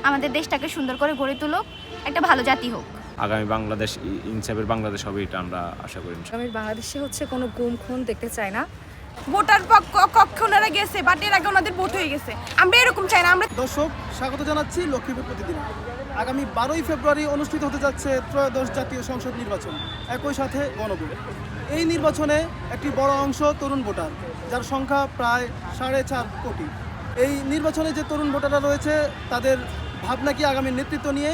আমাদের দেশটাকে সুন্দর করে গড়ে তুলুক, একটা ভালো জাতি হোক। আগামী বাংলাদেশ ইনসাফের বাংলাদেশ হবে, এটা আমরা আশা করি। আগামী বাংলাদেশে কোনো গুম খুন দেখতে চাই না। ভোটার কক্ষ ওনারা গেছে, বাট এর আগে ওনাদের ভোট হয়ে গেছে। আমরা এরকম চাই না। আমরা দর্শক স্বাগত জানাচ্ছি লক্ষ্মীপুর প্রতিদিন। আগামী 12ই ফেব্রুয়ারি অনুষ্ঠিত হতে যাচ্ছে ত্রয়োদশ জাতীয় সংসদ নির্বাচন, একই সাথে গণভোট। এই নির্বাচনে একটি বড় অংশ তরুণ ভোটার, যার সংখ্যা প্রায় 4.5 কোটি। এই নির্বাচনে যে তরুণ ভোটাররা রয়েছে তাদের ভাবনা কি আগামী নেতৃত্ব নিয়ে,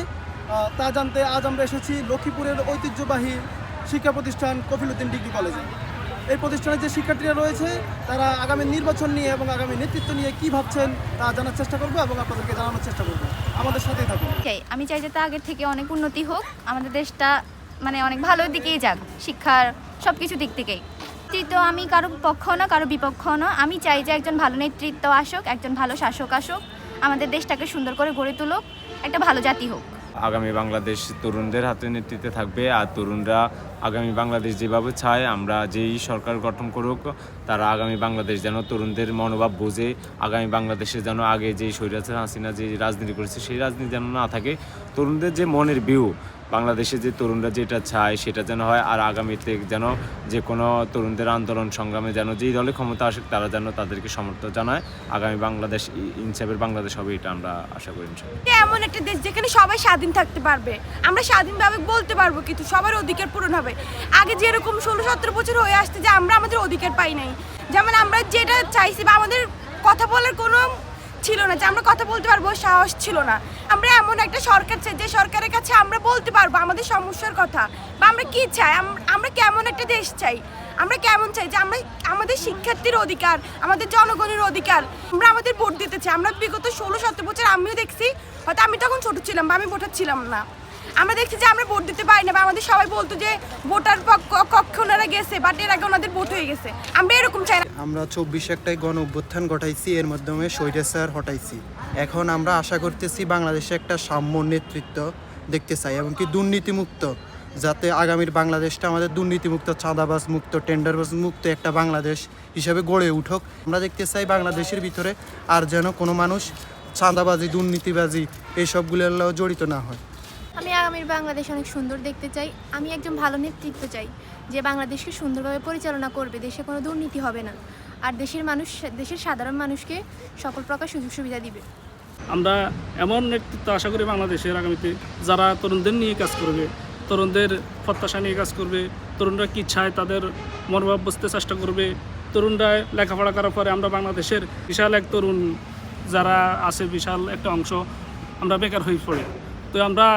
তা জানতে আজ আমরা এসেছি লক্ষ্মীপুরের ঐতিহ্যবাহী শিক্ষা প্রতিষ্ঠান কফিলউদ্দিন ডিগ্রি কলেজে। এই প্রতিষ্ঠানের যে শিক্ষার্থীরা রয়েছে তারা আগামী নির্বাচন নিয়ে এবং আগামী নেতৃত্ব নিয়ে কী ভাবছেন তা জানার চেষ্টা করবো এবং আপনাদেরকে জানানোর চেষ্টা করবো। আমাদের সাথেই থাকুন। আমি চাই যে তা আগের থেকে অনেক উন্নতি হোক, আমাদের দেশটা অনেক ভালোর দিকেই যাক, শিক্ষার সব কিছু দিক থেকেই। নেতৃত্ব আমি কারো পক্ষ না, কারো বিপক্ষ না। আমি চাই যে একজন ভালো নেতৃত্ব আসুক, একজন ভালো শাসক আসুক, আমাদের দেশটাকে সুন্দর করে গড়ে তুলুক, একটা ভালো জাতি হোক। আগামী বাংলাদেশ তরুণদের হাতে নেতৃত্বে থাকবে, আর তরুণরা আগামী বাংলাদেশ যেভাবে চায়, আমরা যেই সরকার গঠন করুক, তারা আগামী বাংলাদেশ যেন তরুণদের মনোভাব বোঝে, আগামী বাংলাদেশে যেন আগে যেই স্বৈরাচার হাসিনা যে রাজনীতি করেছে সেই রাজনীতি যেন না থাকে। তরুণদের যে মনের ভিউ, বাংলাদেশে যে তরুণরা যেটা চায় সেটা যেন হয়। আর আগামীতে যেন যে কোনো তরুণদের আন্দোলন সংগ্রামে যেন যেই দলে ক্ষমতা আসে তারা যেন তাদেরকে সমর্থন জানায়। আগামী বাংলাদেশ ইনসাফের বাংলাদেশ হবে, এটা আমরা আশা করি। এমন একটা দেশ যেখানে সবাই স্বাধীন থাকতে পারবে, আমরা স্বাধীনভাবে বলতে পারবো, কিন্তু সবার অধিকার পূরণ হবে। আগে যেরকম 16-17 বছর হয়ে আসছে যে আমরা আমাদের অধিকার পাই নাই, যেমন আমরা যেটা চাইছি বা আমাদের কথা বলার কোনো ছিল না, যে আমরা কথা বলতে পারবো সাহস ছিল না। আমরা এমন একটা সরকার চাই যে সরকারের কাছে আমরা বলতে পারবো আমাদের সমস্যার কথা, বা আমরা কি চাই, আমরা কেমন একটা দেশ চাই, আমরা কেমন চাই যে আমরা আমাদের শিক্ষার্থীর অধিকার, আমাদের জনগণের অধিকার, আমরা আমাদের ভোট দিতে চাই। আমরা বিগত 16-17 বছর আমিও দেখছি, হয়তো আমি তখন ছোট ছিলাম বা আমি ভোটার ছিলাম না, আমরা দেখছি যে আমরা ভোট দিতে পারি না, বা আমাদের সবাই বলতো যে ভোটার কক্ষ ওনারা গেছে, বাট এর আগে ওনাদের ভোট হয়ে গেছে। আমরা এরকম চাই না। আমরা 24 একটাই গণ অভ্যুত্থান ঘটাইছি, এর মাধ্যমে স্বৈরাচার হটাইছি। এখন আমরা আশা করতেছি বাংলাদেশে একটা সাম্য নেতৃত্ব দেখতে চাই, এমনকি দুর্নীতিমুক্ত, যাতে আগামীর বাংলাদেশটা আমাদের দুর্নীতিমুক্ত, চাঁদাবাজ মুক্ত, টেন্ডারবাজ মুক্ত একটা বাংলাদেশ হিসাবে গড়ে উঠুক। আমরা দেখতে চাই বাংলাদেশের ভিতরে আর যেন কোনো মানুষ চাঁদাবাজি, দুর্নীতিবাজি এইসবগুলো জড়িত না হয়। আমি আগামীর বাংলাদেশ অনেক সুন্দর দেখতে চাই। আমি একজন ভালো নেতৃত্ব চাই যে বাংলাদেশকে সুন্দরভাবে পরিচালনা করবে, দেশে কোনো দুর্নীতি হবে না, আর দেশের সাধারণ মানুষকে সকল প্রকার সুযোগ সুবিধা দিবে। আমরা এমন নেতৃত্ব আশা করি বাংলাদেশের আগামীতে, যারা তরুণদের নিয়ে কাজ করবে, তরুণদের প্রত্যাশা নিয়ে কাজ করবে, তরুণরা কী চায় তাদের মনোভাব বুঝতে চেষ্টা করবে। তরুণরা লেখাপড়া করার পরে আমরা বাংলাদেশের বিশাল এক তরুণ যারা আছে, বিশাল একটা অংশ আমরা বেকার হয়ে পড়ে। তো আমরা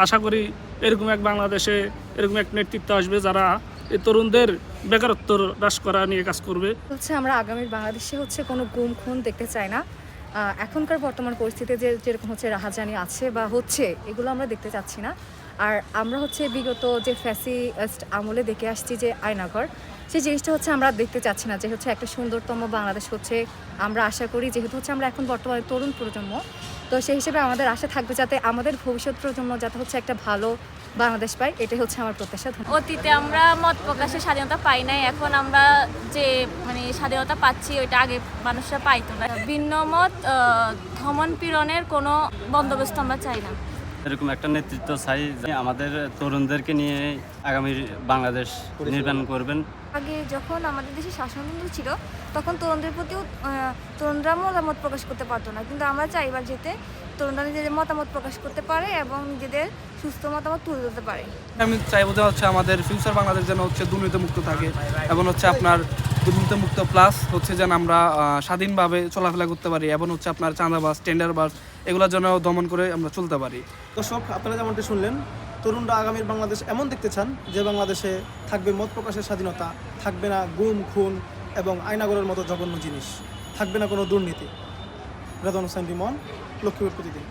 আশা করি এরকম এক বাংলাদেশে এরকম এক নেতৃত্ব আসবে যারা এই তরুণদের বেকারত্ব হ্রাস করা নিয়ে কাজ করবে। আমরা আগামীর বাংলাদেশে কোনো গুম খুন দেখতে চাই না। এখনকার বর্তমান পরিস্থিতিতে যেরকম রাহাজানি আছে বা হচ্ছে, এগুলো আমরা দেখতে চাচ্ছি না। আর আমরা বিগত যে ফ্যাসিস্ট আমলে দেখে আসছি যে আয়নাঘর, সেই জিনিসটা আমরা দেখতে চাচ্ছি না। যে একটা সুন্দরতম বাংলাদেশ আমরা আশা করি, যেহেতু আমরা এখন বর্তমানে তরুণ প্রজন্ম, তো সেই হিসেবে আমাদের আশা থাকবে যাতে আমাদের ভবিষ্যৎ প্রজন্ম যাতে একটা ভালো বাংলাদেশ পায়, এটাই আমার প্রত্যাশা। অতীতে আমরা মত প্রকাশের স্বাধীনতা পাই নাই, এখন আমরা যে স্বাধীনতা পাচ্ছি ওইটা আগে মানুষরা পাইতো না। ভিন্ন মত ধমন পীড়নের কোনো বন্দোবস্ত আমরা চাই না। এরকম একটা নেতৃত্ব চাই যে আমাদের তরুণদেরকে নিয়ে আগামী বাংলাদেশ নির্মাণ করবেন। আগে যখন আমাদের দেশে শাসনতন্ত্র ছিল তখন তরুণদের প্রতিও তরুণরা মতামত প্রকাশ করতে পারতো না, কিন্তু আমরা চাই এবার যেতে তরুণরা নিজেদের মতামত প্রকাশ করতে পারে এবং নিজেদের সুস্থ মতামত তুলে ধরতে পারে। আমি চাইবো যে আমাদের ফিউচার বাংলাদেশ যেন দুর্নীতিমুক্ত থাকে, এবং আপনার দুর্নীতিমুক্ত প্লাস যেন আমরা স্বাধীনভাবে চলাফেরা করতে পারি, এবং আপনার চাঁদাবাজ, টেন্ডারবাজ এগুলোর জন্য দমন করে আমরা চলতে পারি। দর্শক, আপনারা যেমনটি শুনলেন, তরুণরা আগামীর বাংলাদেশ এমন দেখতে চান যে বাংলাদেশে থাকবে মত প্রকাশের স্বাধীনতা, থাকবে না গুম খুন এবং আয়নাগরের মতো জঘন্য জিনিস, থাকবে না কোনো দুর্নীতি। রেদওয়ান হোসেন রিমন, লক্ষ্মীপুর প্রতিদিন।